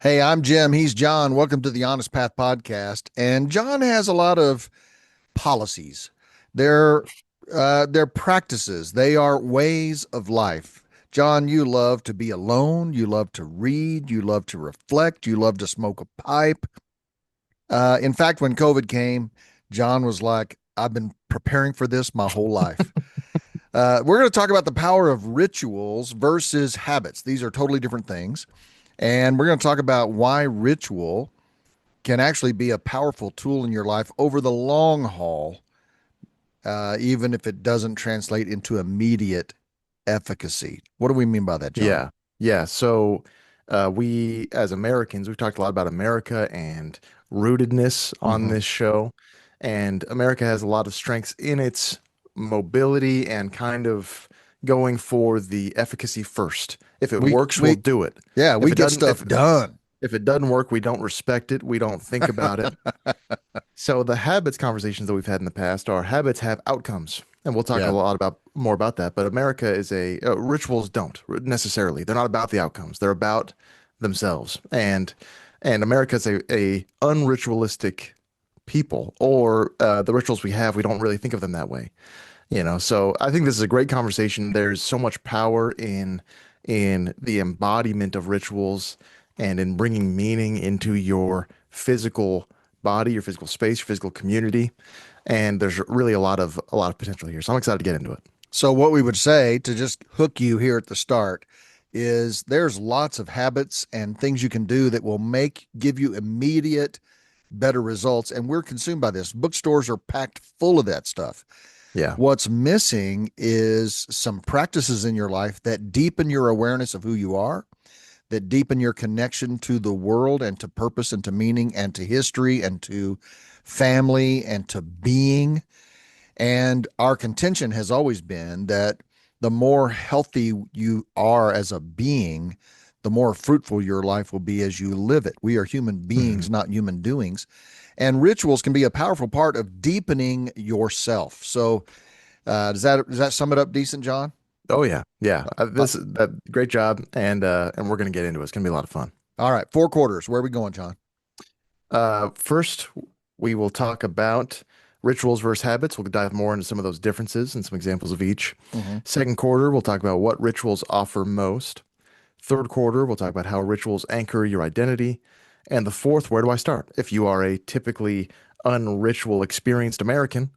Hey, I'm Jim. He's John. Welcome to the Honest Path podcast. And John has a lot of policies. They're practices. They are ways of life. John, you love to be alone. You love to read. You love to reflect. You love to smoke a pipe. In fact, when COVID came, John was like, "I've been preparing for this my whole life." We're going to talk about the power of rituals versus habits. These are totally different things. And we're going to talk about why ritual can actually be a powerful tool in your life over the long haul, even if it doesn't translate into immediate efficacy. What do we mean by that, John? Yeah. Yeah. So we as Americans, we've talked a lot about America and rootedness on Mm-hmm. this show. And America has a lot of strengths in its mobility and kind of going for the efficacy first. If it We works, we'll we do it. yeah, If we it get doesn't, stuff done. if it doesn't work, we don't respect it. We don't think about it. So the habits conversations that we've had in the past are habits have outcomes, and we'll talk a Yeah. lot about more about that. But America is a rituals don't necessarily. They're not about the outcomes. They're about themselves. And America is a unritualistic people, or the rituals we have, we don't really think of them that way. So I think this is a great conversation. There's so much power in the embodiment of rituals and in bringing meaning into your physical body, your physical space, your physical community. And there's really a lot of potential here. So I'm excited to get into it. So what we would say to just hook you here at the start is there's lots of habits and things you can do that will give you immediate better results, and we're consumed by this. Bookstores are packed full of that stuff. Yeah. What's missing is some practices in your life that deepen your awareness of who you are, that deepen your connection to the world and to purpose and to meaning and to history and to family and to being. And our contention has always been that the more healthy you are as a being, the more fruitful your life will be as you live it. We are human beings, Mhm. not human doings. And rituals can be a powerful part of deepening yourself. So, does that sum it up decent, John? Oh yeah. Yeah. Uh, This that great job. And we're gonna get into it. It's gonna be a lot of fun. all right, four quarters. Where are we going, John? First, we will talk about rituals versus habits. We'll dive more into some of those differences and some examples of each. Mm-hmm. Second quarter, we'll talk about what rituals offer most. Third quarter, we'll talk about how rituals anchor your identity. And the fourth, where do I start? If you are a typically unritual experienced American,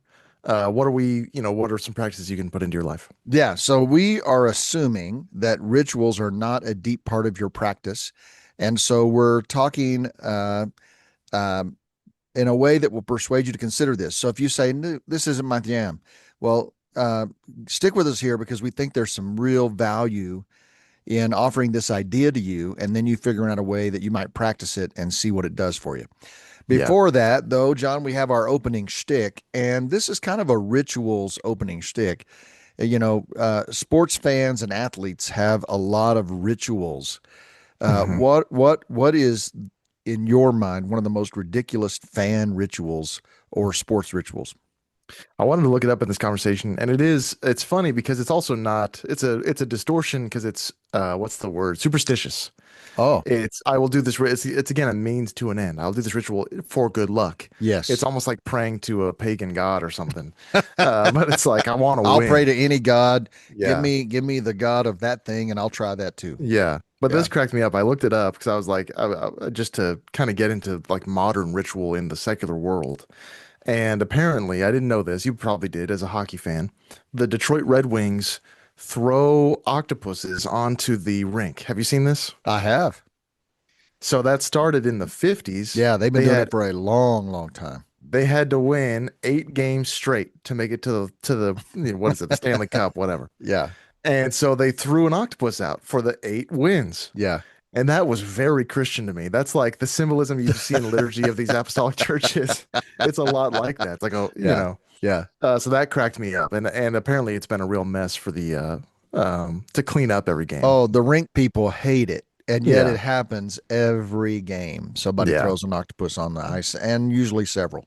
what are some practices you can put into your life? Yeah, so we are assuming that rituals are not a deep part of your practice. And so we're talking um, in a way that will persuade you to consider this. So if you say, no, this isn't my jam, well, stick with us here because we think there's some real value in offering this idea to you, and then you figuring out a way that you might practice it and see what it does for you. Yeah. Before that, though, John, we have our opening shtick, and this is kind of a rituals opening shtick. Sports fans and athletes have a lot of rituals. Mhm. What is in your mind one of the most ridiculous fan rituals or sports rituals? I wanted to look it up in this conversation, and it's funny because it's also not it's a distortion because it's what's the word? Superstitious. Oh, It's I will do this. It's again a means to an end. I'll do this ritual for good luck. It's yes. almost like praying to a pagan god or something. But it's like I want to I'll pray win. to any god. Give Yeah, me give me the god of that thing, and I'll try that too. yeah. But Yeah. this cracked me up. I looked it up because I was like, just to kind of get into like modern ritual in the secular world. And apparently, I didn't know this. You probably did as a hockey fan. The Detroit Red Wings throw octopuses onto the rink. Have you seen this? I have. So that started in the 50s. Yeah, they've been They doing it had for a long, long time. they had to win 8 games straight to make it to the what is it, the Stanley Cup, whatever. Yeah. And so they threw an octopus out for the 8 wins. Yeah. And that was very Christian to me. That's like the symbolism you see in the liturgy of these apostolic churches. It's a lot like that. It's like, oh, Yeah. Yeah. so that cracked me up. And apparently it's been a real mess for the to clean up every game. Oh, the rink people hate it. And yet it Yeah. happens every game. Somebody Yeah. throws an octopus on the ice, and usually several.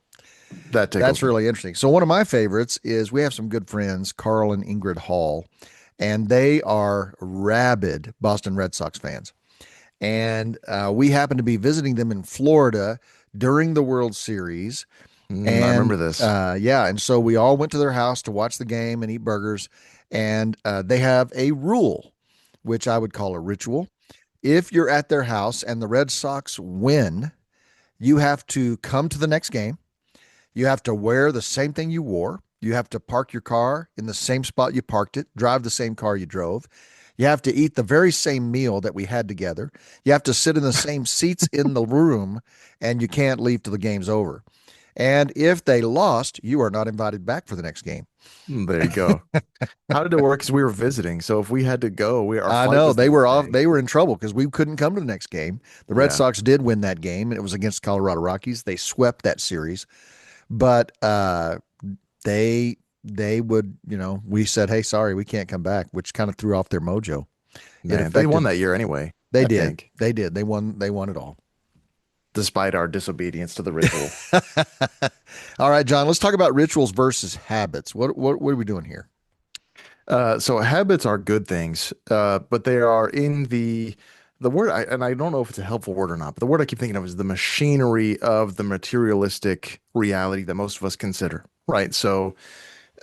That That's tickles me. really interesting. So, one of my favorites is we have some good friends, Carl and Ingrid Hall, and they are rabid Boston Red Sox fans. and we happened to be visiting them in Florida during the World Series. I And remember this. yeah, and so we all went to their house to watch the game and eat burgers. And they have a rule, which I would call a ritual. If you're at their house and the Red Sox win, you have to come to the next game. You have to wear the same thing you wore. You have to park your car in the same spot you parked it, drive the same car you drove. You have to eat the very same meal that we had together. You have to sit in the same seats in the room, and you can't leave till the game's over. And if they lost, you are not invited back for the next game. There you go. How did it work? Because we were visiting. So if we had to go, our I flight know was the they next were off. day. They were in trouble because we couldn't come to the next game. The Red Yeah. Sox did win that game, and it was against Colorado Rockies. They swept that series, but they would, we said, "Hey, sorry, we can't come back," which kind of threw off their mojo. It Man, they won affected. that year anyway, They I did. think, They did. They won. They won it all. despite our disobedience to the ritual. All right, John. Let's talk about rituals versus habits. What are we doing here? So habits are good things, but they are in the word, and I don't know if it's a helpful word or not, but the word I keep thinking of is the machinery of the materialistic reality that most of us consider, right? So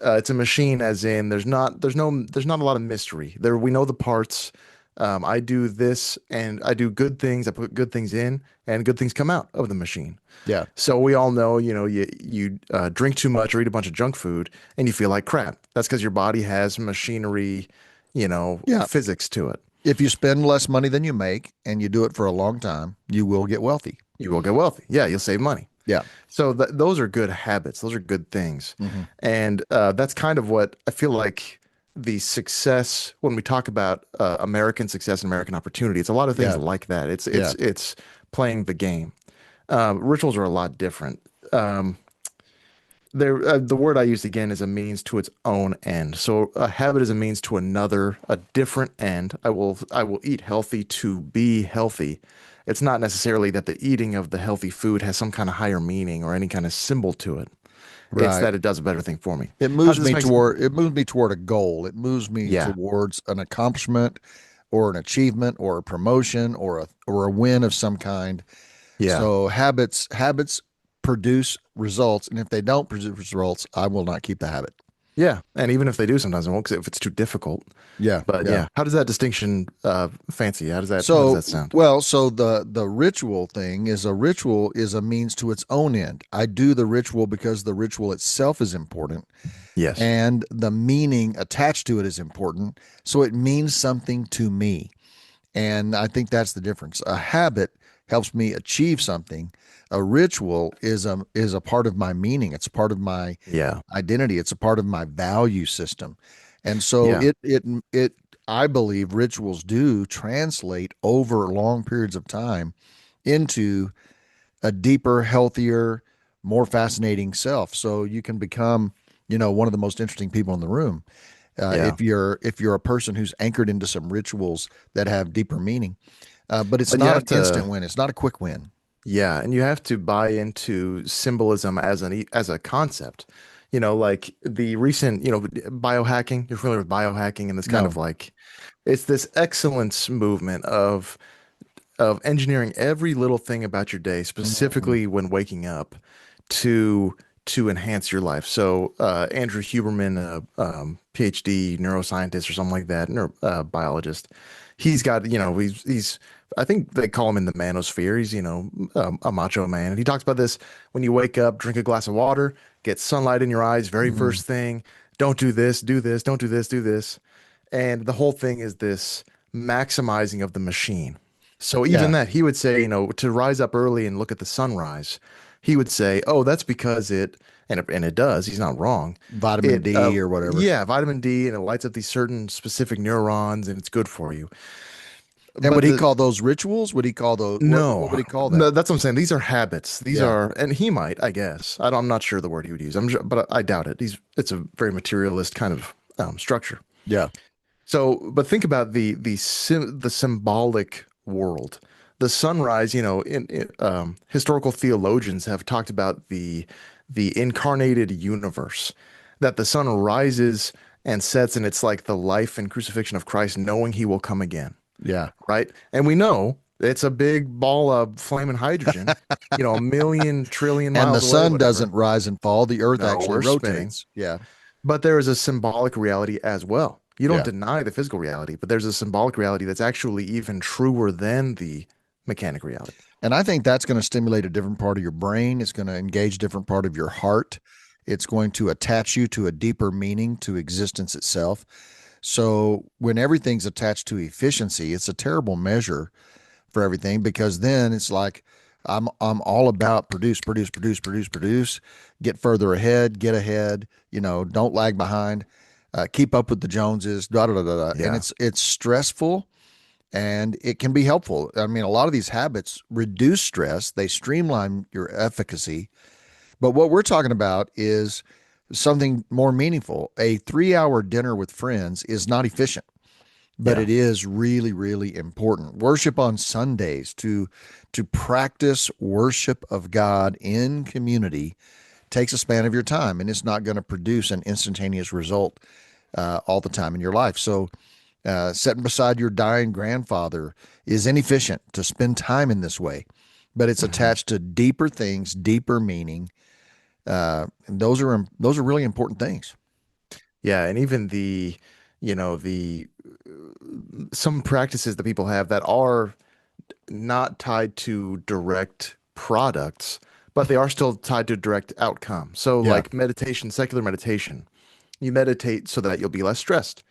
it's a machine, as in there's not a lot of mystery. There we know the parts. I do this, and I do good things. I put good things in, and good things come out of the machine. Yeah. So we all know, you drink too much or eat a bunch of junk food and you feel like crap. That's because your body has machinery, Yeah. physics to it. If you spend less money than you make and you do it for a long time, you will get wealthy. You will get wealthy. Yeah, you'll save money. Yeah. So those are good habits. Those are good things. Hmm. And that's kind of what I feel like the success when we talk about American success and American opportunity. It's a lot of things Yeah. like that. It's Yeah. it's it's playing the game. Rituals are a lot different. The word I used again is a means to its own end. So a habit is a means to another, a different end. I will eat healthy to be healthy. It's not necessarily that the eating of the healthy food has some kind of higher meaning or any kind of symbol to it. It's Right. that it does a better thing for me. It How moves does this me make toward it moves me toward a goal. It moves me Yeah. towards an accomplishment or an achievement or a promotion or a win of some kind. Yeah. So habits produce results, and if they don't produce results, I will not keep the habit. Yeah. And even if they do, sometimes it won't 'cause if it's too difficult. Yeah, But yeah. yeah, how does that distinction fancy? How does So, that sound? so the ritual thing is a ritual is a means to its own end. I do the ritual because the ritual itself is important Yes. and the meaning attached to it is important. So it means something to me. And I think that's the difference. A habit helps me achieve something. A ritual is a part of my meaning. It's part of my Yeah. identity. It's a part of my value system. And so Yeah. it I believe rituals do translate over long periods of time into a deeper, healthier, more fascinating self. So you can become, one of the most interesting people in the room Yeah. if you're a person who's anchored into some rituals that have deeper meaning. But it's But you not an have instant to win. It's not a quick win. Yeah, and you have to buy into symbolism as a concept. Like the recent, biohacking. You're familiar with biohacking and this kind of No. like it's this excellence movement of engineering every little thing about your day, Mhm. specifically when waking up, to to enhance your life. So Andrew Huberman, PhD neuroscientist or something like that, biologist, he's got he's I think they call him in the manosphere. He's a macho man, and he talks about this when you wake up, drink a glass of water, get sunlight in your eyes, very Mhm. first thing. Don't do this, do this, don't do this, do this. And the whole thing is this maximizing of the machine. So even Yeah. that, he would say, to rise up early and look at the sunrise, he would say, "Oh, that's because it does. He's not wrong. Vitamin It, D or whatever. yeah, vitamin D, and it lights up these certain specific neurons, and it's good for you." And would But he the call those rituals? Would he call those what would no, he call no, that? that's what I'm saying. These are habits. These Yeah. are, and he might, I guess. I'm not sure the word he would use. But I doubt it. It's a very materialist kind of structure. Yeah. But think about the symbolic world. The sunrise, historical theologians have talked about the incarnated universe, that the sun rises and sets, and it's like the life and crucifixion of Christ, knowing he will come again, Yeah. right? And we know. It's a big ball of flaming hydrogen, a million trillion And the miles away, sun whatever. doesn't rise and fall. The earth No, actually we're spinning. rotates. Yeah. But there is a symbolic reality as well. You don't Yeah. deny the physical reality, but there's a symbolic reality that's actually even truer than the mechanic reality. And I think that's going to stimulate a different part of your brain. It's going to engage a different part of your heart. It's going to attach you to a deeper meaning to existence itself. So when everything's attached to efficiency, it's a terrible measure for everything because then it's like I'm all about produce, produce, produce, produce, produce, get further ahead, get ahead, don't lag behind, keep up with the Joneses, da da da da. And Yeah. it's stressful and it can be helpful. I mean, a lot of these habits reduce stress, they streamline your efficacy. But what we're talking about is something more meaningful. A 3 hour dinner with friends is not efficient, but Yeah. it is really, really important. Worship on Sundays to practice worship of God in community takes a span of your time, and it's not going to produce an instantaneous result all the time in your life. So sitting beside your dying grandfather is inefficient to spend time in this way, but it's Hmm. attached to deeper things, deeper meaning. And those are really important things. Yeah. And even the some practices that people have that are not tied to direct products, but they are still tied to direct outcome. So, Yeah, like meditation, secular meditation, you meditate so that you'll be less stressed.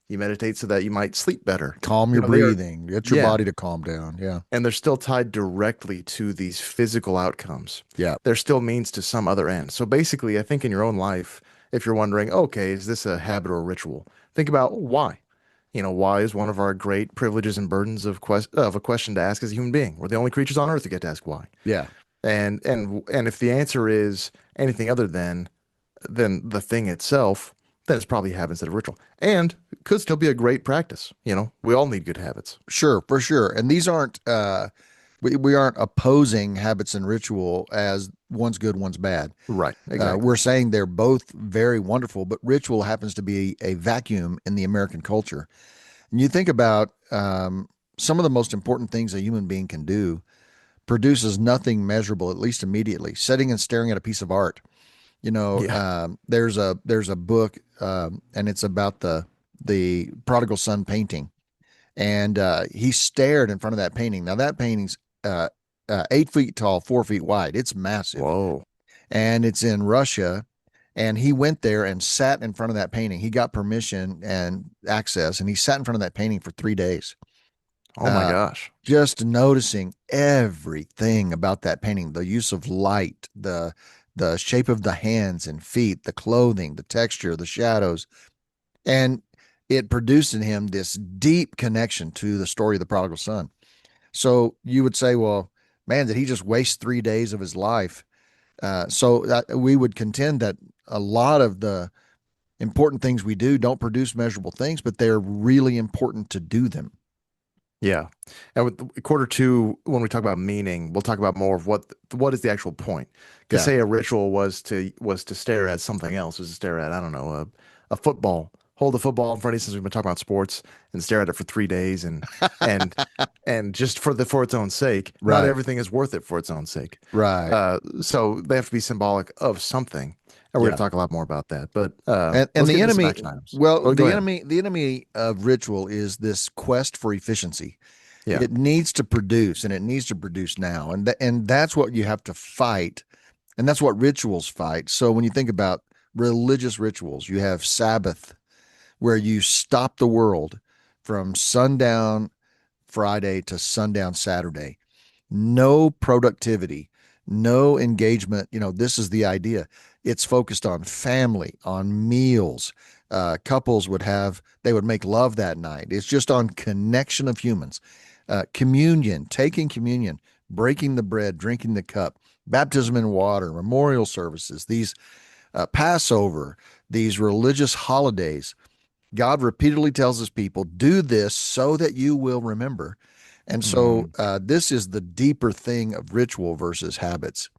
You meditate so that you might sleep better. calm your They are, breathing, get your yeah, body to calm down. Yeah, and they're still tied directly to these physical outcomes. yeah, They're still means to some other end. So basically, I think in your own life, if you're wondering, okay, is this a habit or a ritual? Think about why. Why is one of our great privileges and burdens of a question to ask as a human being. We're the only creatures on earth who get to ask why. yeah. And if the answer is anything other than the thing itself, then it's probably habits that are ritual. And it could still be a great practice. We all need good habits. Sure, for sure. And these aren't we aren't opposing habits and ritual as one's good, one's bad. Right, exactly. We're saying they're both very wonderful, but ritual happens to be a vacuum in the American culture. And you think about some of the most important things a human being can do produces nothing measurable, at least immediately. Sitting and staring at a piece of art. Yeah. There's a book, and it's about the prodigal son painting, and he stared in front of that painting. Now that painting's 8 feet tall, 4 feet wide. It's massive, Whoa. and it's in Russia. And he went there and sat in front of that painting. He got permission and access, and he sat in front of that painting for 3 days, Oh my uh, gosh. just noticing everything about that painting: the use of light, the shape of the hands and feet, the clothing, the texture, the shadows, and it produced in him this deep connection to the story of the prodigal son. So you would say, well, man, did he just waste 3 days of his life? So we would contend that a lot of the important things we do don't produce measurable things, but they're really important to do them. Yeah. And with quarter two, when we talk about meaning, we'll talk about more of what is the actual point. Because Yeah. say a ritual was to stare at something else, was to stare at, I don't know, a football. Hold a football in front of you since we've been talking about sports and stare at it for 3 days and and just for its own sake. Not Right. everything is worth it for its own sake. Right. So they have to be symbolic of something. And we're going Yeah. to talk a lot more about that. But And let's the get into some enemy, action items. well, Oh, go ahead. the enemy of ritual is this quest for efficiency. Yeah. It needs to produce, and it needs to produce now, and that's what you have to fight, and that's what rituals fight. So when you think about religious rituals, you have Sabbath, where you stop the world from sundown Friday to sundown Saturday. No productivity, no engagement. This is the idea. It's focused on family, on meals. Couples they would make love that night. It's just on connection of humans. Communion, taking communion, breaking the bread, drinking the cup, baptism in water, memorial services, these Passover, these religious holidays. God repeatedly tells his people, do this so that you will remember. And so Hmm. this is the deeper thing of ritual versus habits.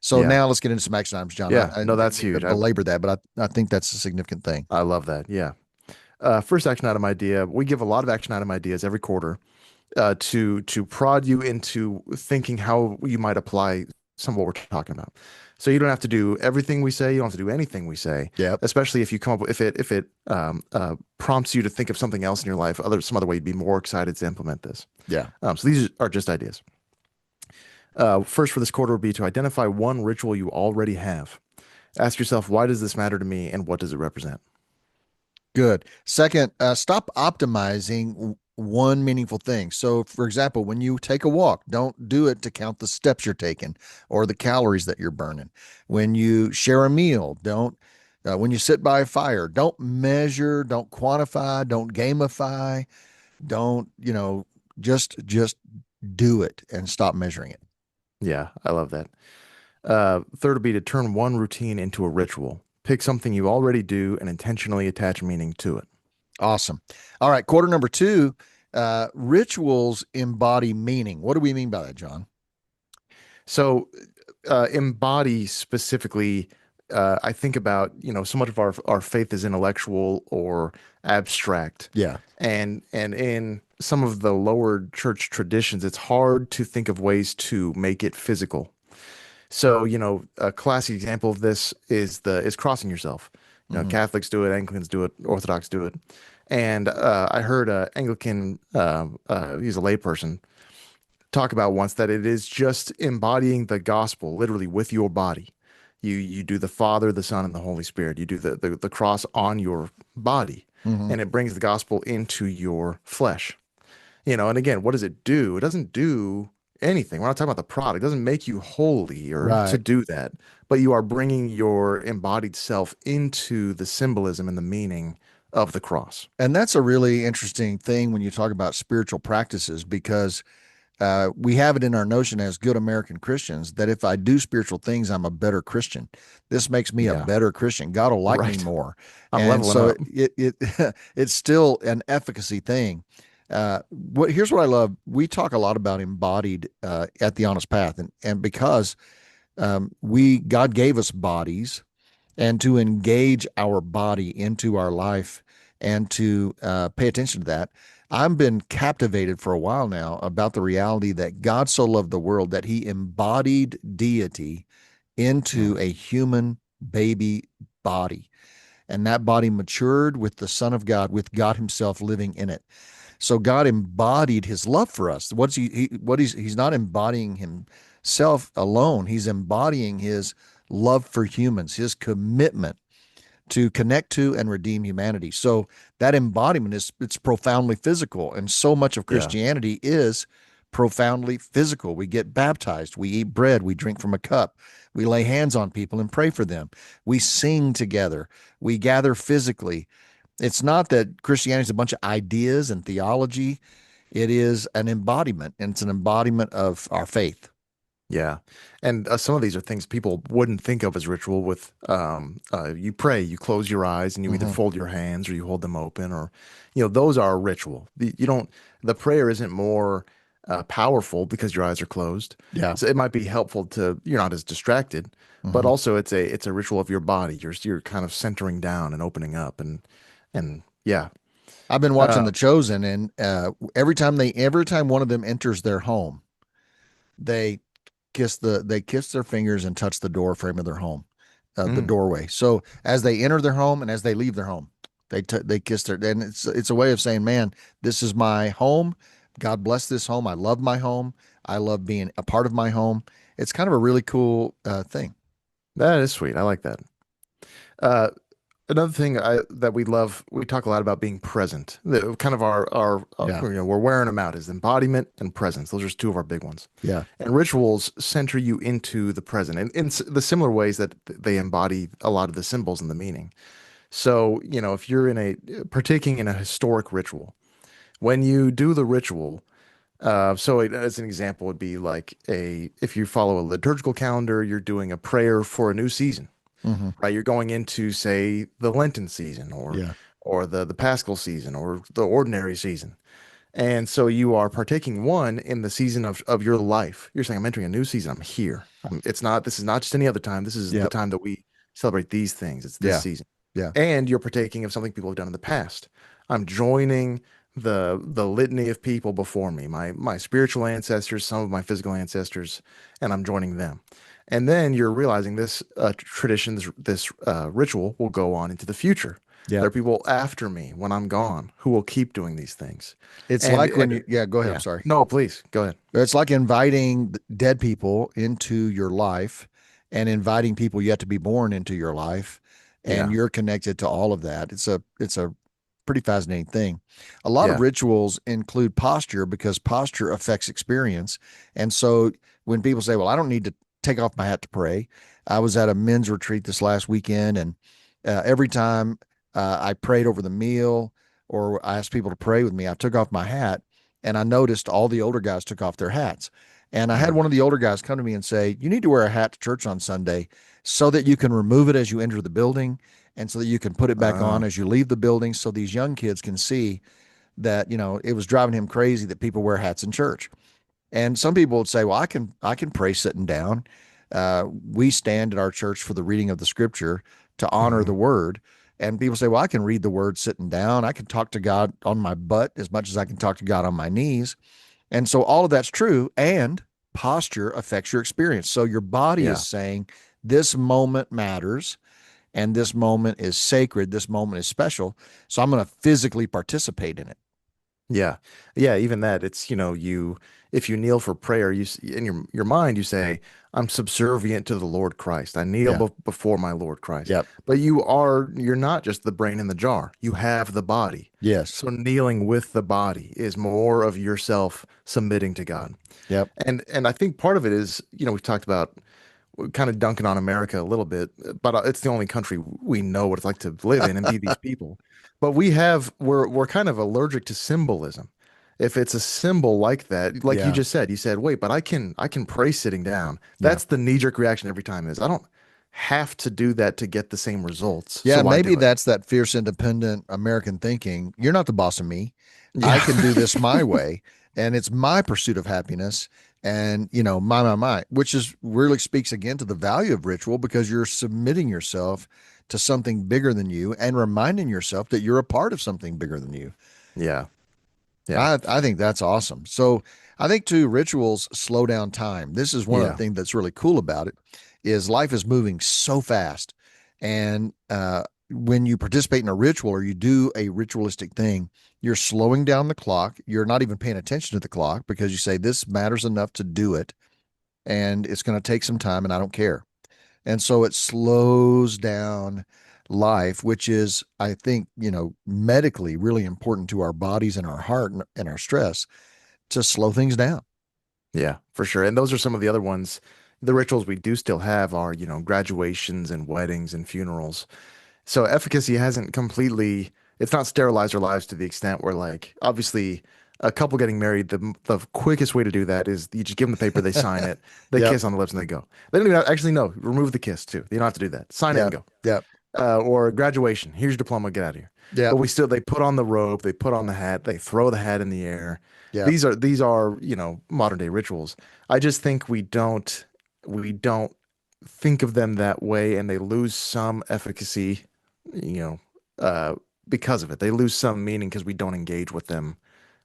So Yeah. now let's get into some action items, John. Yeah. I No, didn't that's mean to huge. belabor that, but I think that's a significant thing. I love that. Yeah. First action item idea. We give a lot of action item ideas every quarter. to prod you into thinking how you might apply some of what we're talking about. So you don't have to do everything we say. You don't have to do anything we say, Yep. especially if you come up with, if it prompts you to think of something else in your life, some other way you'd be more excited to implement this. Yeah. So these are just ideas. First for this quarter would be to identify one ritual you already have. Ask yourself, why does this matter to me and what does it represent? Good. Second, stop optimizing one meaningful thing. So, for example, when you take a walk, don't do it to count the steps you're taking or the calories that you're burning. When you share a meal, don't. When you sit by a fire, don't measure, don't quantify, don't gamify, don't, just do it and stop measuring it. Yeah, I love that. Third would be to turn one routine into a ritual. Pick something you already do and intentionally attach meaning to it. Awesome. All right, quarter number two, rituals embody meaning. What do we mean by that, John? So, embody specifically, I think about, so much of our faith is intellectual or abstract. Yeah. And in some of the lower church traditions, it's hard to think of ways to make it physical. So, a classic example of this is crossing yourself. Hmm. Catholics do it, Anglicans do it, Orthodox do it. And I heard Anglican, he's a layperson, talk about once that it is just embodying the gospel literally with your body. You do the Father, the Son, and the Holy Spirit. You do the cross on your body, Hmm. and it brings the gospel into your flesh. And again, what does it do? It doesn't do anything. We're not talking about the product. It doesn't make you holy or to Right. do that, but you are bringing your embodied self into the symbolism and the meaning of the cross. And that's a really interesting thing when you talk about spiritual practices because we have it in our notion as good American Christians that if I do spiritual things, I'm a better Christian. This makes me a Yeah, better Christian. God will like me right. more, I'm and leveling so up. it it's still an efficacy thing. Here's what I love. We talk a lot about embodied at the Honest Path, and because we God gave us bodies and to engage our body into our life and to pay attention to that. I've been captivated for a while now about the reality that God so loved the world that he embodied deity into Mm, a human baby body. And that body matured with the Son of God, with God Himself living in it. So God embodied His love for us. What's he's not embodying Himself alone. He's embodying His love for humans, His commitment to connect to and redeem humanity. So that embodiment is it's profoundly physical, and so much of yeah. Christianity is profoundly physical. We get baptized, we eat bread, we drink from a cup, we lay hands on people and pray for them, we sing together, we gather physically. It's not that Christianity is a bunch of ideas and theology. It is an embodiment, and it's an embodiment of our faith. Yeah. And some of these are things people wouldn't think of as ritual with you pray, you close your eyes and you either Mm-hmm. fold your hands or you hold them open or those are a ritual. You don't the prayer isn't more powerful because your eyes are closed. Yeah. So it might be helpful to you're not as distracted, but Mm-hmm. also it's a ritual of your body. You're kind of centering down and opening up and yeah. I've been watching Uh The Chosen, and every time one of them enters their home, they they kiss their fingers and touch the door frame of their home, the mm, doorway. So as they enter their home and as they leave their home, they kiss their, and it's a way of saying, man, this is my home. God bless this home. I love my home. I love being a part of my home. It's kind of a really cool thing. that is sweet. I like that. Uh Another thing that we love, we talk a lot about being present. Kind of Yeah. we're wearing them out is embodiment and presence. Those are just two of our big ones. Yeah. And rituals center you into the present and in the similar ways that they embody a lot of the symbols and the meaning. So, if you're partaking in a historic ritual, when you do the ritual, as an example would be like if you follow a liturgical calendar, you're doing a prayer for a new season, Hmm. right? You're going into, say, the Lenten season Yeah. or the Paschal season or the ordinary season. And so you are partaking one in the season of your life. You're saying, I'm entering a new season. I'm here. This is not just any other time. This is the Yep. time that we celebrate these things. It's this Yeah. season. Yeah. And you're partaking of something people have done in the past. I'm joining the litany of people before me, my spiritual ancestors, some of my physical ancestors, and I'm joining them. And then you're realizing this tradition, this ritual will go on into the future. There Yep. are people after me when I'm gone who will keep doing these things. It's And like when and you, yeah, go ahead. I'm yeah, sorry. no, please go ahead. It's like inviting dead people into your life and inviting people yet to be born into your life. And Yeah, you're connected to all of that. It's a pretty fascinating thing. A lot of yeah, rituals include posture because posture affects experience. And so when people say, well, I don't need to take off my hat to pray, I was at a men's retreat this last weekend, and every time I prayed over the meal or I asked people to pray with me, I took off my hat and I noticed all the older guys took off their hats. And I had mm, one of the older guys come to me and say, you need to wear a hat to church on Sunday so that you can remove it as you enter the building and so that you can put it back uh, on as you leave the building so these young kids can see that, it was driving him crazy that people wear hats in church. And some people would say, well, I can pray sitting down. We stand at our church for the reading of the scripture to honor mhm. the word. And people say, well, I can read the word sitting down. I can talk to God on my butt as much as I can talk to God on my knees. And so all of that's true. And posture affects your experience. So your body is Yeah. saying, this moment matters and this moment is sacred. This moment is special. So I'm going to physically participate in it. Yeah. Yeah, even that it's, you if you kneel for prayer, in your mind you say, I'm subservient to the Lord Christ. I kneel Yeah. before my Lord Christ. Yep. But you're not just the brain in the jar. You have the body. Yes. So kneeling with the body is more of yourself submitting to God. Yep. And I think part of it is, we've talked about kind of dunking on America a little bit, but it's the only country we know what it's like to live in and be these people. But we're kind of allergic to symbolism. If it's a symbol like that, like Yeah. you said, wait, but I can pray sitting down. Yeah. That's the knee-jerk reaction every time is I don't have to do that to get the same results. So Yeah, why maybe do it? that's that fierce, independent American thinking. You're not the boss of me. I Yeah. can do this my way, and it's my pursuit of happiness. And my, which is really speaks again to the value of ritual because you're submitting yourself to something bigger than you and reminding yourself that you're a part of something bigger than you. Yeah. Yeah. I think that's awesome. So I think too, rituals slow down time. This is one of the Yeah. things that's really cool about it is life is moving so fast. And when you participate in a ritual or you do a ritualistic thing, you're slowing down the clock. You're not even paying attention to the clock because you say, this matters enough to do it. And it's going to take some time and I don't care. And so it slows down life, which is, I think, medically really important to our bodies and our heart and our stress to slow things down. Yeah, for sure. And those are some of the other ones. The rituals we do still have are, graduations and weddings and funerals. So efficacy hasn't completely, it's not sterilized our lives to the extent where, like, obviously, a couple getting married, the quickest way to do that is you just give them the paper, they sign it, they Yep. kiss on the lips, and they go. They don't even actually no, remove the kiss too. You don't have to do that. Sign it and Yep. go. Yep. Or graduation. Here's your diploma. Get out of here. But Yep. they put on the robe, they put on the hat, they throw the hat in the air. Yep. These are modern day rituals. I just think we don't think of them that way, and they lose some efficacy, you know, because of it. They lose some meaning because we don't engage with them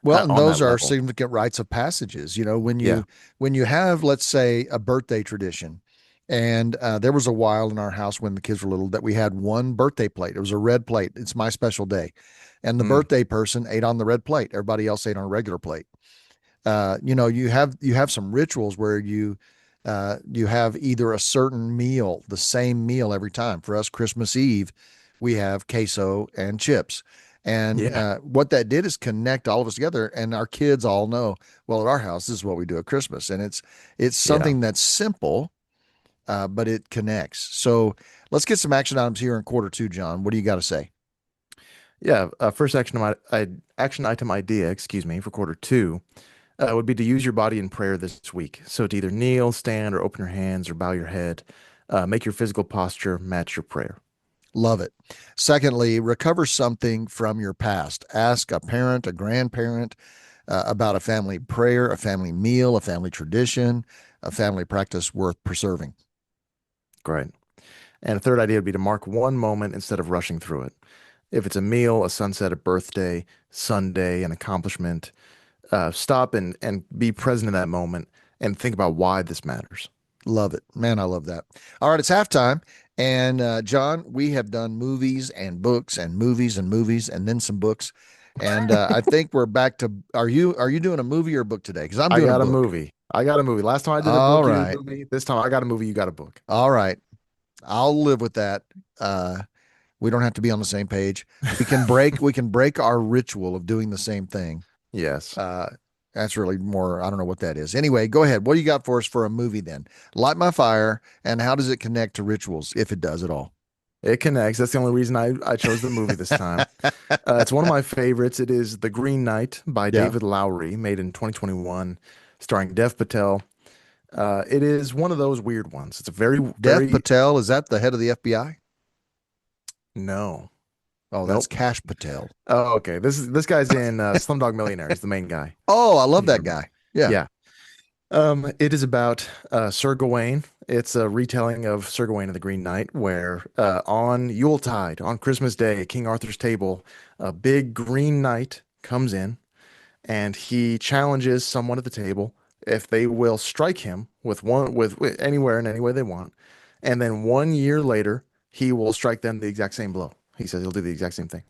Well, and on that those are level. significant rites of passages. When Yeah. you have, let's say, a birthday tradition, and there was a while in our house when the kids were little that we had one birthday plate. It was a red plate. It's my special day, and the Mm. birthday person ate on the red plate. Everybody else ate on a regular plate. You have some rituals where you have either a certain meal, the same meal every time. For us, Christmas Eve, we have queso and chips. And Yeah. what that did is connect all of us together, and our kids all know. Well, at our house, this is what we do at Christmas, and it's Yeah. something that's simple, but it connects. So let's get some action items here in quarter two, John. What do you got to say? Yeah. First action item idea, excuse me, for quarter two would be to use your body in prayer this week. So to either kneel, stand, or open your hands or bow your head, make your physical posture match your prayer. Love it. Secondly, recover something from your past. Ask a parent, a grandparent, about a family prayer, a family meal, a family tradition, a family practice worth preserving. Great. And a third idea would be to mark one moment instead of rushing through it. If it's a meal, a sunset, a birthday, Sunday, an accomplishment, stop and be present in that moment and think about why this matters. Love it. Man, I love that. All right, it's halftime. And John, we have done movies and books and movies and movies and then some books. And I think we're back to are you doing a movie or a book today? Because I'm I doing a got a book. movie. I got a movie. Last time I did a All book, you did a right. movie. This time I got a movie, you got a book. All right. I'll live with that. Uh we don't have to be on the same page. We can break our ritual of doing the same thing. Yes. Uh that's really more, I don't know what that is. Anyway, go ahead. What do you got for us for a movie then? Light my fire, and how does it connect to rituals, if it does at all? It connects. That's the only reason I chose the movie this time. It's one of my favorites. It is The Green Knight by Yeah. David Lowery, made in 2021, starring Dev Patel. It is one of those weird ones. It's a very, Dev very, Patel, is that the head of the FBI? no, Oh, that's nope. Cash Patel. Oh, okay. This guy's in Slumdog Millionaire. He's the main guy. Oh, I love If you that remember. guy. Yeah. Yeah. It is about Sir Gawain. It's a retelling of Sir Gawain and the Green Knight, where on Yuletide, on Christmas Day, at King Arthur's table, a big green knight comes in and he challenges someone at the table if they will strike him with anywhere and any way they want, and then 1 year later he will strike them the exact same blow. He says he'll do the exact same thing.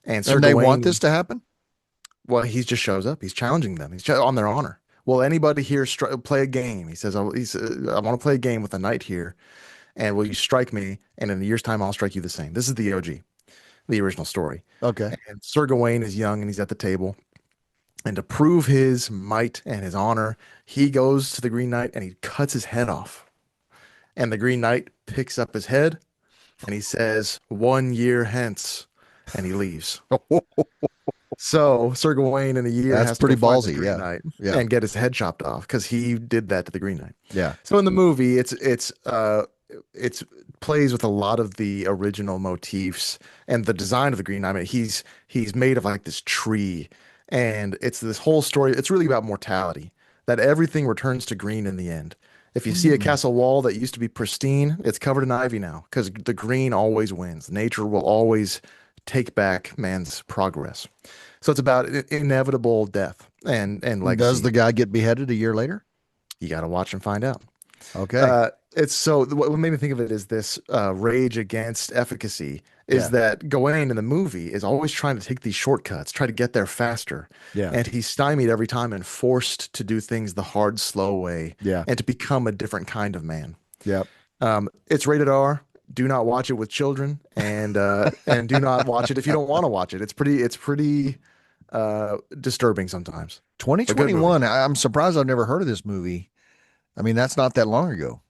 And Sir And they want this Gawain, to happen? well, he just shows up. He's challenging them. On their honor. Will anybody here play a game? He says, I want to play a game with a knight here, and will you strike me? And in a year's time, I'll strike you the same. This is the OG, the original story. Okay. And Sir Gawain is young and he's at the table. And to prove his might and his honor, he goes to the Green Knight and he cuts his head off. And the Green Knight picks up his head and he says, 1 year hence. And he leaves. So Sir Gawain in a year That's has to go pretty find the ballsy. Green Yeah. Knight Yeah. and get his head chopped off because he did that to the Green Knight. Yeah. So in the movie, it's plays with a lot of the original motifs and the design of the Green Knight. I mean, he's made of like this tree, and it's this whole story. It's really about mortality, that everything returns to green in the end. If you see a Mm. castle wall that used to be pristine, it's covered in ivy now because the green always wins. Nature will always take back man's progress. So it's about inevitable death and Does legacy. the guy get beheaded a year later? You got to watch and find out. Okay. It's so what made me think of it is this rage against efficacy is Yeah. that Gawain in the movie is always trying to take these shortcuts, try to get there faster. Yeah. And he's stymied every time and forced to do things the hard, slow way Yeah. and to become a different kind of man. Yep. It's rated R. Do not watch it with children and do not watch it if you don't want to watch it. It's pretty disturbing sometimes. A good movie. 2021. I'm surprised I've never heard of this movie. I mean, that's not that long ago.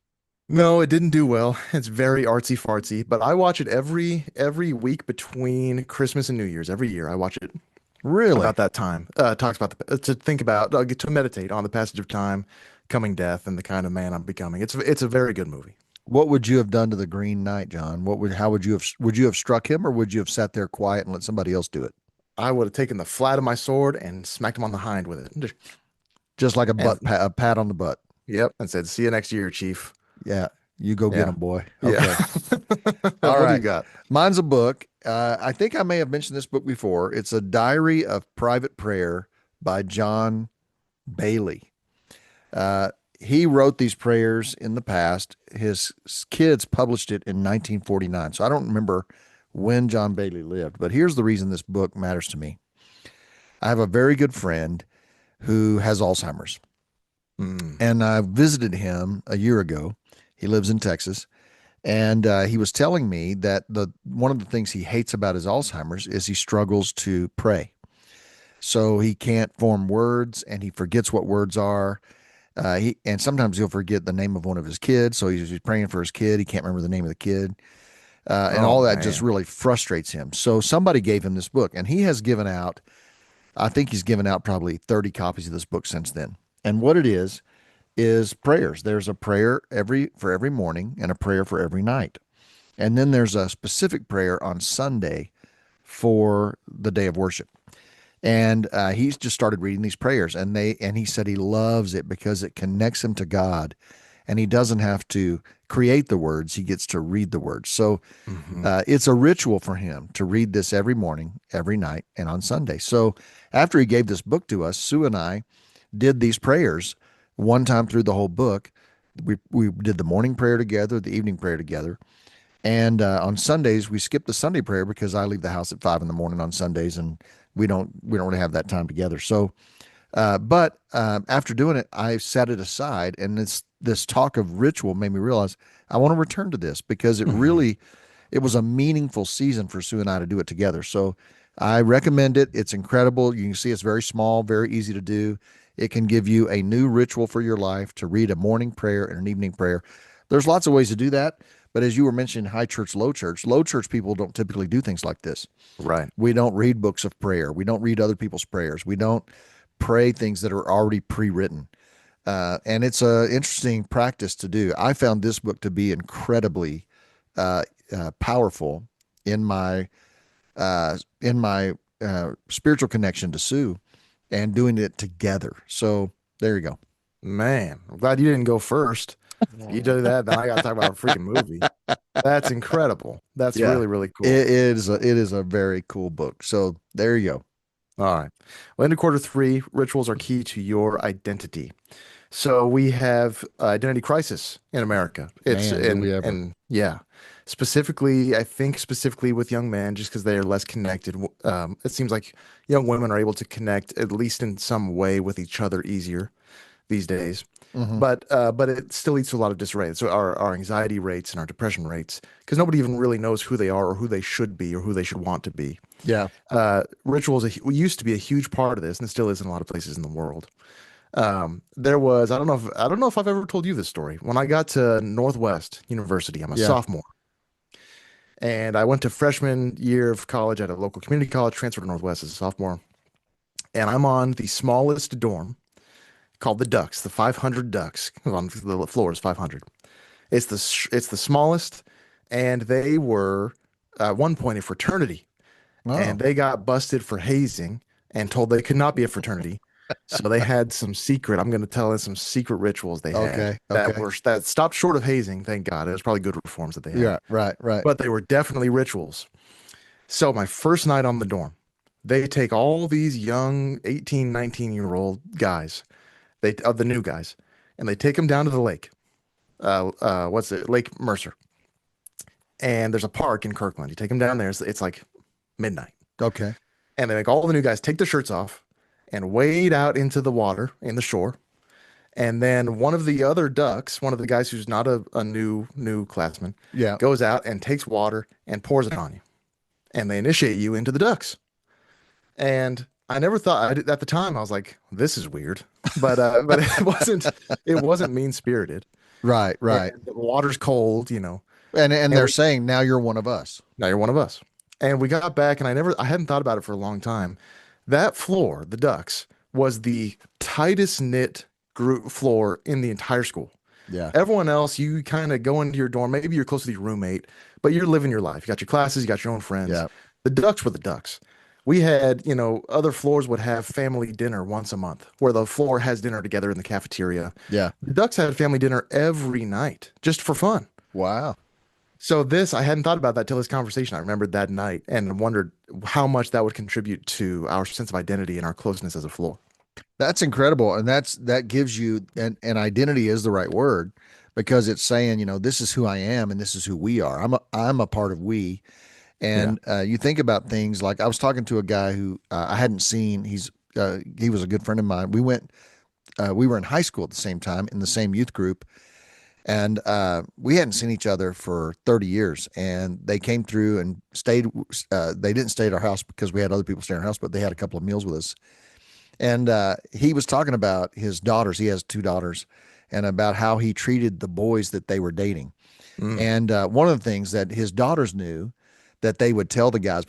No, it didn't do well. It's very artsy fartsy, but I watch it every week between Christmas and New Year's. Every year I watch it Really? about that time. Talks about to think about to meditate on the passage of time, coming death, and the kind of man I'm becoming. It's a very good movie. What would you have done to the Green Knight, John? How would you have struck him, or would you have sat there quiet and let somebody else do it? I would have taken the flat of my sword and smacked him on the hind with it. Just like And a pat on the butt. yep, and said, "See you next year, Chief." Yeah. You go get Yeah, him, boy. yeah. Okay. All What do you right. got? Mine's a book. I think I may have mentioned this book before. It's a diary of private prayer by John Bailey. Uh, he wrote these prayers in the past. His kids published it in 1949. So I don't remember when John Bailey lived, but here's the reason this book matters to me. I have a very good friend who has Alzheimer's, Mm. and I visited him a year ago. He lives in Texas, and he was telling me that the one of the things he hates about his Alzheimer's is he struggles to pray. So he can't form words, and he forgets what words are. And sometimes he'll forget the name of one of his kids. So he's praying for his kid. He can't remember the name of the kid, and Oh all that just man. really frustrates him. So somebody gave him this book, and he has given out. I think he's given out probably 30 copies of this book since then. And what it is prayers. There's a prayer for every morning and a prayer for every night. And then there's a specific prayer on Sunday for the day of worship. And he's just started reading these prayers, and he said he loves it because it connects him to God and he doesn't have to create the words, he gets to read the words. So Hmm. it's a ritual for him to read this every morning, every night, and on Sunday. So after he gave this book to us, Sue and I did these prayers one time through the whole book. We did the morning prayer together, the evening prayer together, and on Sundays we skip the Sunday prayer because I leave the house at 5 in the morning on Sundays, and we don't really have that time together. So, but after doing it, I set it aside, and this talk of ritual made me realize I want to return to this because Hmm. it was a meaningful season for Sue and I to do it together. So I recommend it. It's incredible. You can see it's very small, very easy to do. It can give you a new ritual for your life to read a morning prayer and an evening prayer. There's lots of ways to do that. But as you were mentioning, low church people don't typically do things like this. Right. We don't read books of prayer. We don't read other people's prayers. We don't pray things that are already pre written. And it's an interesting practice to do. I found this book to be incredibly uh, powerful in my spiritual connection to Sue and doing it together. So there you go. Man, I'm glad you didn't go first. You do that, then I got to talk about a freaking movie. That's incredible. That's Yeah, really, really cool. it is a very cool book. So there you go. All right. Well, into quarter three, rituals are key to your identity. So we have identity crisis in America. It's Man, do we ever? and yeah, specifically, I think specifically with young men, just because they are less connected. It seems like young women are able to connect at least in some way with each other easier these days. Hmm. But it still leads to a lot of disarray. So our anxiety rates and our depression rates, because nobody even really knows who they are or who they should be or who they should want to be. Yeah, Rituals used to be a huge part of this, and it still is in a lot of places in the world. There was I don't know if I've ever told you this story. When I got to Northwest University, I'm a yeah. sophomore, and I went to freshman year of college at a local community college, transferred to Northwest as a sophomore, and I'm on the smallest dorm called the Ducks, the 500 Ducks. On the floor is 500. It's the smallest, and they were at one point a fraternity, and Oh, they got busted for hazing and told they could not be a fraternity. So they had some secret, I'm going to tell you some secret rituals they had okay, okay. that stopped short of hazing, thank God. It was probably good reforms that they had, Yeah, right, right. but they were definitely rituals. So my first night on the dorm, they take all these young 18, 19-year-old guys, they of the new guys, and they take them down to the lake. What's it? Lake Mercer. And there's a park in Kirkland. You take them down there, it's like midnight. Okay. And they make all the new guys take their shirts off and wade out into the water in the shore. And then one of the other ducks, one of the guys who's not a new classman, Yeah. goes out and takes water and pours it on you. And they initiate you into the ducks. And I never thought at the time I was like, this is weird. But it wasn't mean spirited. Right, And right. the water's cold, you know. And And they're we saying now you're one of us. now you're one of us. And we got back and I hadn't thought about it for a long time. That floor, the ducks, was the tightest knit group floor in the entire school. Yeah. Everyone else, you kind of go into your dorm. Maybe you're close to your roommate, but you're living your life. You got your classes, you got your own friends. Yeah. The ducks were the ducks. We had, other floors would have family dinner once a month, where the floor has dinner together in the cafeteria. Yeah. The ducks had family dinner every night, just for fun. Wow. So I hadn't thought about that till this conversation. I remembered that night and wondered how much that would contribute to our sense of identity and our closeness as a floor. That's incredible. And that gives you an identity is the right word because it's saying, this is who I am and this is who we are. I'm a part of we. Yeah. And you think about things like I was talking to a guy who I hadn't seen. He was a good friend of mine. We were in high school at the same time in the same youth group, and we hadn't seen each other for 30 years. And they came through and stayed. They didn't stay at our house because we had other people stay in our house, but they had a couple of meals with us. And he was talking about his daughters. He has two daughters, and about how he treated the boys that they were dating. Mm. And one of the things that his daughters knew that they would tell the guys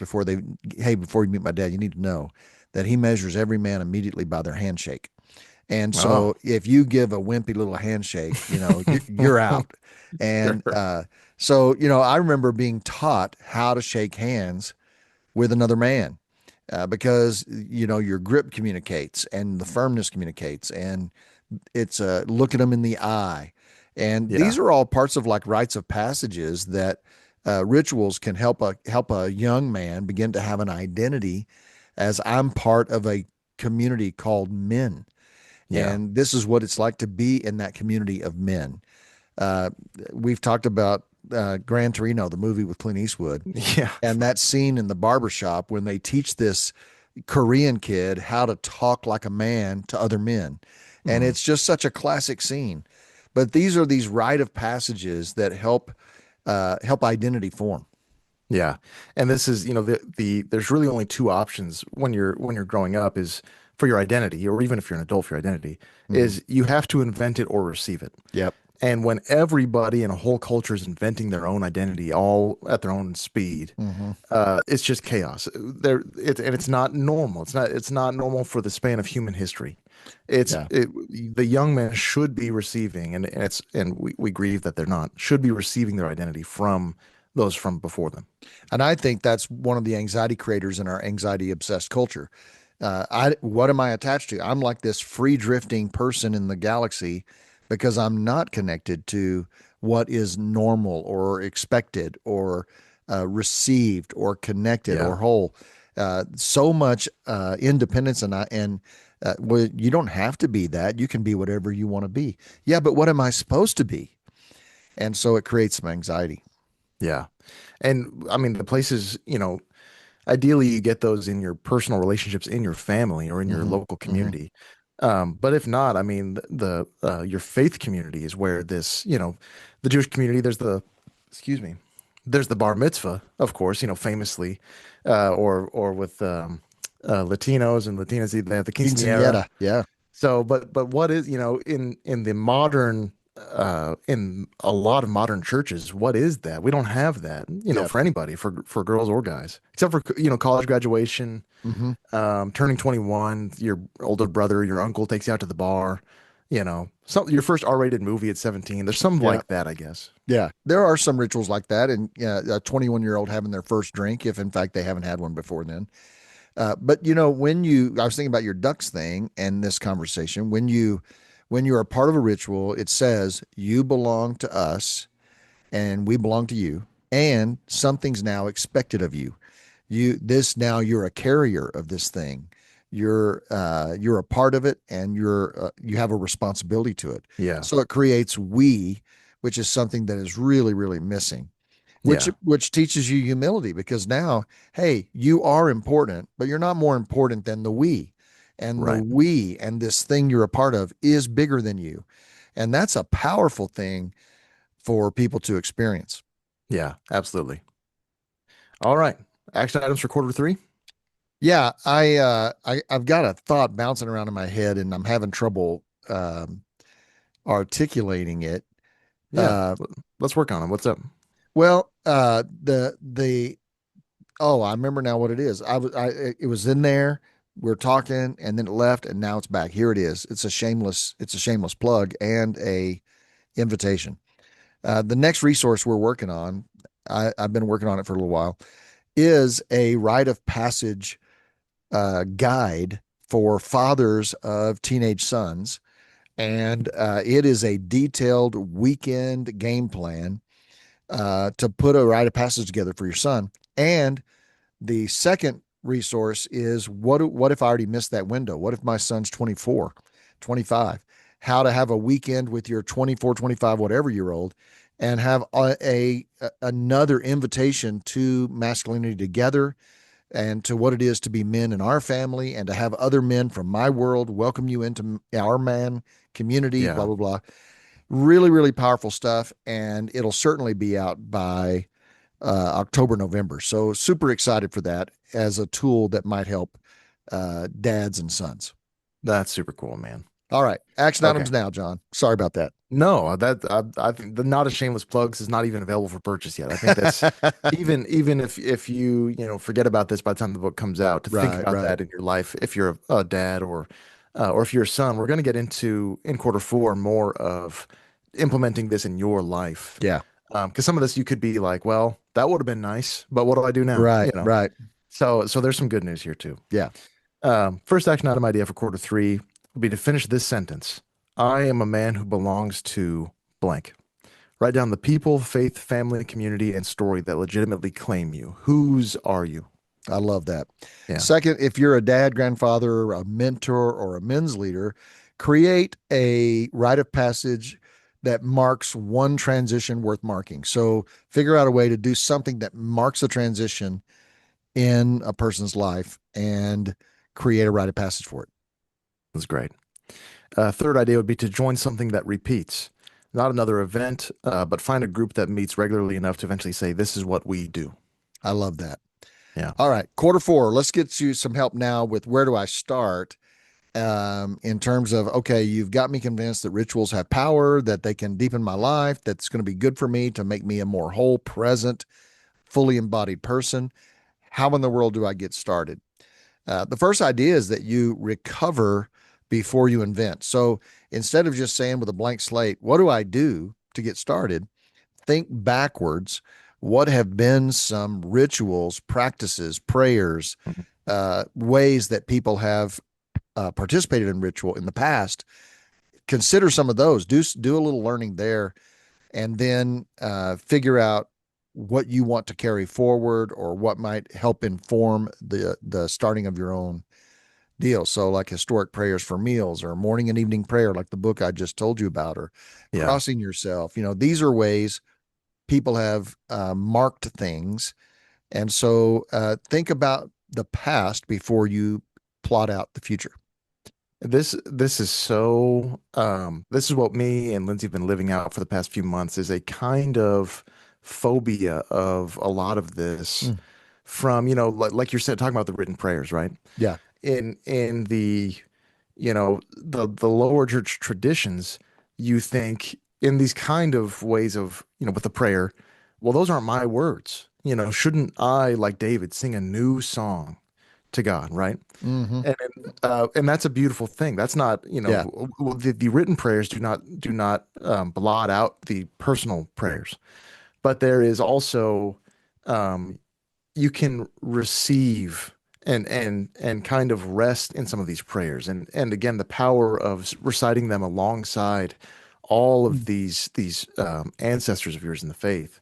hey, before you meet my dad, you need to know that he measures every man immediately by their handshake. And Oh. so if you give a wimpy little handshake, you're out. And Sure. so I remember being taught how to shake hands with another man because, your grip communicates and the firmness communicates and it's look at them in the eye. And Yeah. these are all parts of like rites of passages that rituals can help a young man begin to have an identity as I'm part of a community called men. Yeah. And this is what it's like to be in that community of men. Uh, we've talked about Gran Torino, the movie with Clint Eastwood, Yeah. and that scene in the barbershop when they teach this Korean kid how to talk like a man to other men. And Mhm. it's just such a classic scene. But these are these rite of passages that help identity form. Yeah. And this is, there's really only two options when you're growing up is for your identity, or even if you're an adult for your identity, Hmm. is you have to invent it or receive it. Yep. And when everybody in a whole culture is inventing their own identity all at their own speed, Hmm. it's just chaos. And it's not normal. It's not normal for the span of human history. Yeah. The young men should be receiving, and we grieve that they're not, should be receiving their identity from those from before them. And I think that's one of the anxiety creators in our anxiety obsessed culture. What am I attached to? I'm like this free drifting person in the galaxy because I'm not connected to what is normal or expected or received or connected Yeah. or whole. So much independence, well, you don't have to be that. You can be whatever you want to be. Yeah, but what am I supposed to be? And so it creates some anxiety. Yeah. And I mean, the places, ideally you get those in your personal relationships in your family or in your Hmm. local Hmm. community. But if not, I mean, your faith community is where the Jewish community, excuse me, there's the bar mitzvah, of course, famously, or with Latinos and Latinas, they have the quinceañera. Quinceanera. Yeah. But what is, in the modern in a lot of modern churches, what is that? We don't have that, Yeah. for anybody, for girls or guys, except for, college graduation, Hmm. turning 21, your older brother, your uncle takes you out to the bar, your first R-rated movie at 17. There's something Yeah. like that, I guess. Yeah. There are some rituals like that. And a 21-year-old having their first drink, if in fact they haven't had one before then. But I was thinking about your ducks thing and this conversation. When you are part of a ritual, it says you belong to us and we belong to you, and something's now expected of you. Now you're a carrier of this thing. You're a part of it, and you have a responsibility to it. Yeah. So it creates we, which is something that is really really missing. which Yeah. which teaches you humility because now, hey, you are important, but you're not more important than the we. And the Right. we and this thing you're a part of is bigger than you. And that's a powerful thing for people to experience. Yeah, absolutely. All right. Action items for quarter three. Yeah, I've got a thought bouncing around in my head and I'm having trouble articulating it. Yeah. Uh Let's work on it. What's up? well, the oh, I remember now what it is. It was in there. We're talking, and then it left, and now it's back. Here it is. It's a shameless plug and a invitation. The next resource we're working on, I've been working on it for a little while, is a rite of passage guide for fathers of teenage sons, and it is a detailed weekend game plan to put a rite of passage together for your son. And the second resource is what if I already missed that window? What if my son's 24, 25? How to have a weekend with your 24, 25, whatever year old, and have another invitation to masculinity together and to what it is to be men in our family and to have other men from my world welcome you into our man community, blah, Yeah. blah, blah. Really, really powerful stuff. And it'll certainly be out by October, November. So super excited for that as a tool that might help dads and sons. That's super cool, man. All right, action Okay. items now, John. Sorry about that. No, I think the not a shameless plugs is not even available for purchase yet. I think that's even if you forget about this by the time the book comes out, to think Right, about right. that in your life if you're a dad or if you're a son. We're going to get into in quarter four more of implementing this in your life. Yeah, Because some of this you could be like, well, that would have been nice, but what do I do now? right, right. So there's some good news here too. Yeah. First action item idea for quarter three would be to finish this sentence. I am a man who belongs to blank. Write down the people, faith, family, community, and story that legitimately claim you. Whose are you? I love that. Yeah. Second, if you're a dad, grandfather, a mentor, or a men's leader, create a rite of passage that marks one transition worth marking. So figure out a way to do something that marks a transition in a person's life and create a rite of passage for it. That's great. Third idea would be to join something that repeats, not another event, but find a group that meets regularly enough to eventually say, this is what we do. I love that. Yeah. All right, quarter four. Let's get you some help now with where do I start in terms of, okay, you've got me convinced that rituals have power, that they can deepen my life, that's going to be good for me to make me a more whole, present, fully embodied person. How in the world do I get started? The first idea is that you recover before you invent. So instead of just saying with a blank slate, what do I do to get started? Think backwards. What have been some rituals, practices, prayers, Mhm. ways that people have participated in ritual in the past? Consider some of those. Do a little learning there, and then figure out what you want to carry forward or what might help inform the starting of your own deal. So, like historic prayers for meals, or morning and evening prayer, like the book I just told you about, or Yeah. crossing yourself. These are ways people have marked things. And so think about the past before you plot out the future. This is so this is what me and Lindsay have been living out for the past few months is a kind of phobia of a lot of this Mm, from, like you're saying, talking about the written prayers, right? yeah. In the the lower church traditions, you think in these kind of ways of, with the prayer, well, those aren't my words. Shouldn't I, like David, sing a new song to God, right? Hmm. And that's a beautiful thing. That's not, Yeah. the written prayers do not blot out the personal prayers, but there is also um, you can receive and kind of rest in some of these prayers, and again the power of reciting them alongside all of these ancestors of yours in the faith.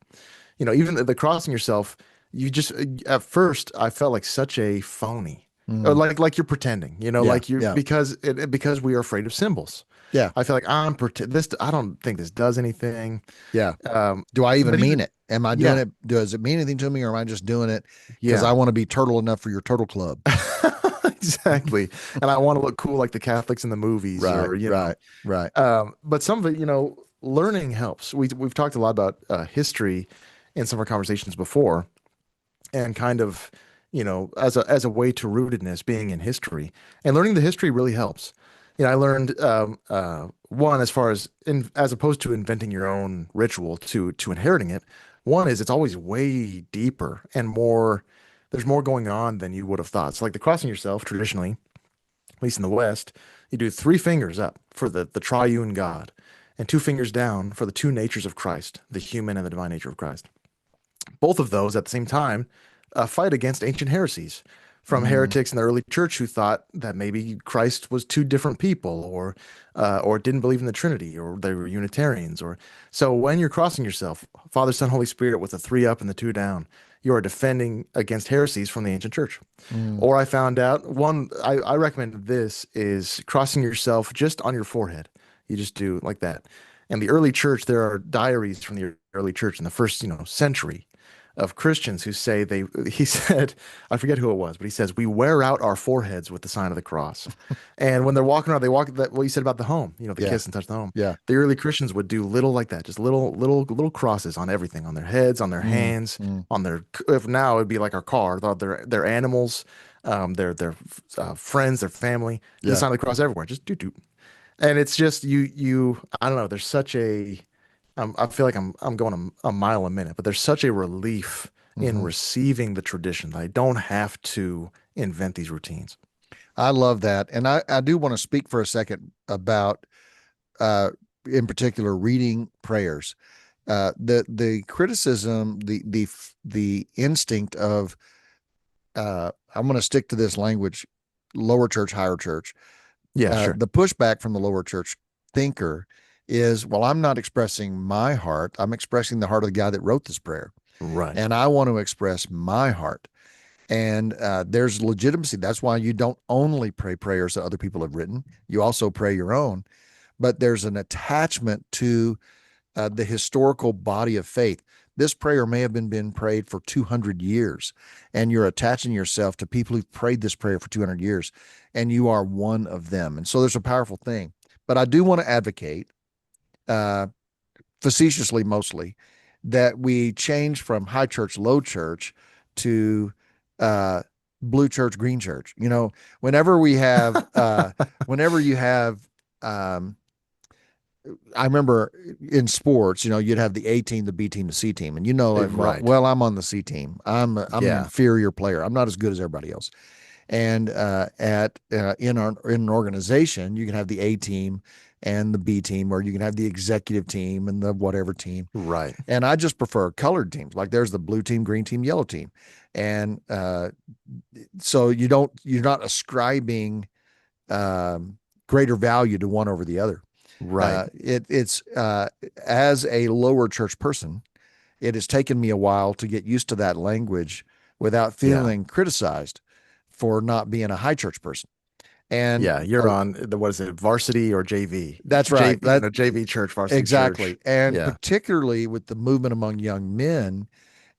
Even the crossing yourself, you just at first I felt like such a phony, or Mm, like you're pretending, yeah. like you Yeah. because we are afraid of symbols. Yeah. I feel like I'm pretend this. I don't think this does anything. Yeah. Um, Do I even but mean even it? Am I doing yeah, it? Does it mean anything to me, or am I just doing it because I yeah. want to be turtle enough for your turtle club? Exactly. And I want to look cool like the Catholics in the movies, Right. or Right. Right. but some of it, learning helps. We've talked a lot about history in some of our conversations before, and kind of, as a way to rootedness being in history, and learning the history really helps. I learned one, as far as opposed to inventing your own ritual to inheriting it. One is it's always way deeper and more. There's more going on than you would have thought. So, like the crossing yourself, traditionally, at least in the West, you do three fingers up for the triune God, and two fingers down for the two natures of Christ, the human and the divine nature of Christ. Both of those at the same time fight against ancient heresies from Mm, heretics in the early church who thought that maybe Christ was two different people, or didn't believe in the Trinity, or they were Unitarians. Or so when you're crossing yourself, Father, Son, Holy Spirit, with the three up and the two down, you are defending against heresies from the ancient church. mm, Or I found out one, I recommend this is crossing yourself just on your forehead. You just do like that. In the early church, there are diaries from the early church in the first, century of Christians who say he said, I forget who it was, but he says, we wear out our foreheads with the sign of the cross. And when they're walking around, they walk that, what you said about the home, the yeah. kiss and touch the home. Yeah. The early Christians would do little like that, just little crosses on everything, on their heads, on their Mm, hands, mm, on their, if now it'd be like our car, their animals, their friends, their family, just the yeah. sign of the cross everywhere, just do do. And it's just I don't know, there's such a I feel like I'm going a mile a minute, but there's such a relief in Hmm. receiving the tradition that I don't have to invent these routines. I love that. And I do want to speak for a second about, uh, in particular, reading prayers. The criticism, the instinct of, I'm going to stick to this language, lower church, higher church. Yeah, sure. The pushback from the lower church thinker is, well, I'm not expressing my heart. I'm expressing the heart of the guy that wrote this prayer. Right. And I want to express my heart. And there's legitimacy. That's why you don't only pray prayers that other people have written, you also pray your own. But there's an attachment to the historical body of faith. This prayer may have been prayed for 200 years, and you're attaching yourself to people who've prayed this prayer for 200 years, and you are one of them. And so there's a powerful thing. But I do want to advocate, uh, facetiously mostly, that we change from high church, low church to uh, blue church, green church. Whenever we have, whenever you have, um, I remember in sports, you'd have the A team, the B team, the C team, and like, well, Right. well, I'm on the C team. I'm an Yeah. inferior player. I'm not as good as everybody else. And at in an organization, you can have the A team and the B team, or you can have the executive team and the whatever team. Right. And I just prefer colored teams. Like there's the blue team, green team, yellow team, and so you're not ascribing greater value to one over the other. Right. It's as a lower church person, it has taken me a while to get used to that language without Yeah. feeling criticized for not being a high church person. And Yeah. You're on the, what is it, varsity or JV? that's right. JV, That JV church, varsity church. exactly. And Yeah. particularly with the movement among young men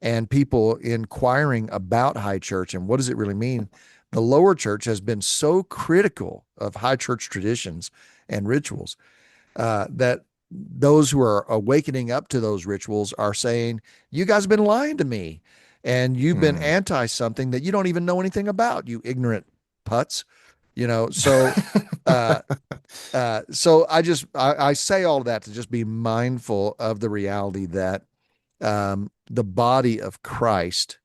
and people inquiring about high church and what does it really mean, the lower church has been so critical of high church traditions and rituals that those who are awakening up to those rituals are saying, you guys have been lying to me and you've been Mm. anti something that you don't even know anything about, you ignorant putz. So uh, I say all of that to just be mindful of the reality that the body of Christ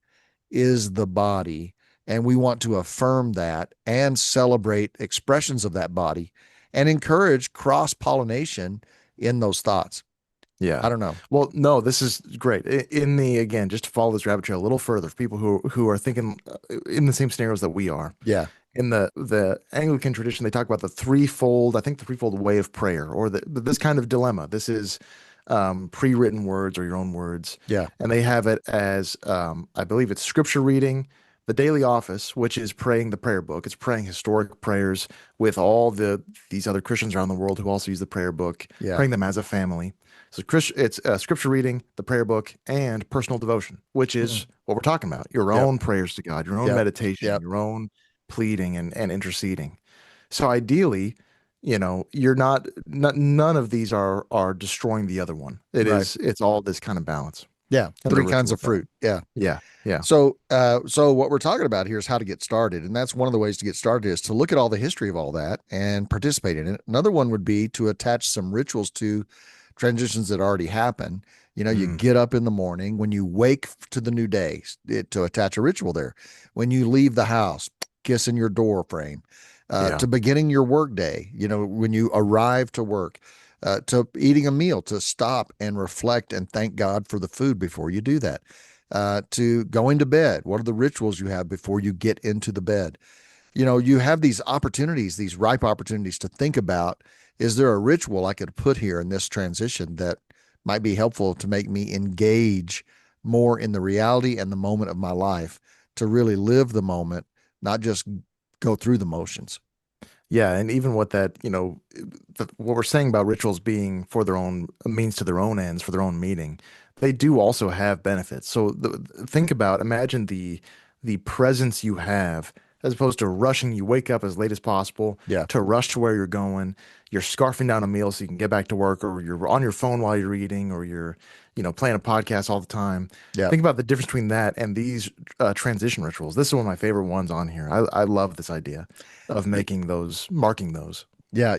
is the body, and we want to affirm that and celebrate expressions of that body and encourage cross pollination in those thoughts. Yeah. I don't know. Well, no, this is great. In the, again, just to follow this rabbit trail a little further, for people who are thinking in the same scenarios that we are, Yeah. in the Anglican tradition, they talk about the threefold, I think the threefold way of prayer, or this kind of dilemma. This is pre-written words or your own words, Yeah. and they have it as I believe it's scripture reading, the daily office, which is praying the prayer book. It's praying historic prayers with all these other Christians around the world who also use the prayer book, Yeah. praying them as a family. So it's scripture reading, the prayer book, and personal devotion, which Mm. is what we're talking about. Your Yep. own prayers to God, your own Yep. meditation, Yep. your own pleading and interceding. So ideally, you're not none of these are destroying the other one. Right. It's all this kind of balance, Yeah. kind of a Three kinds ritual of balance. fruit. Yeah. Yeah, yeah. So what we're talking about here is how to get started, and that's one of the ways to get started is to look at all the history of all that and participate in it. Another one would be to attach some rituals to transitions that already happen. You Mm, get up in the morning when you wake to the new day, to attach a ritual there. When you leave the house, kissing your door frame, yeah, to beginning your work day. When you arrive to work. To eating a meal, to stop and reflect and thank God for the food before you do that, to going to bed. What are the rituals you have before you get into the bed? You have these opportunities, these ripe opportunities to think about, is there a ritual I could put here in this transition that might be helpful to make me engage more in the reality and the moment of my life, to really live the moment, not just go through the motions. yeah. And even what that, what we're saying about rituals being for their own means to their own ends, for their own meaning, they do also have benefits. So think about, imagine the presence you have as opposed to rushing. You wake up as late as possible Yeah. to rush to where you're going. You're scarfing down a meal so you can get back to work, or you're on your phone while you're eating, or you're, playing a podcast all the time. Yeah. Think about the difference between that and these transition rituals. This is one of my favorite ones on here. I love this idea of making those, marking those. Yeah,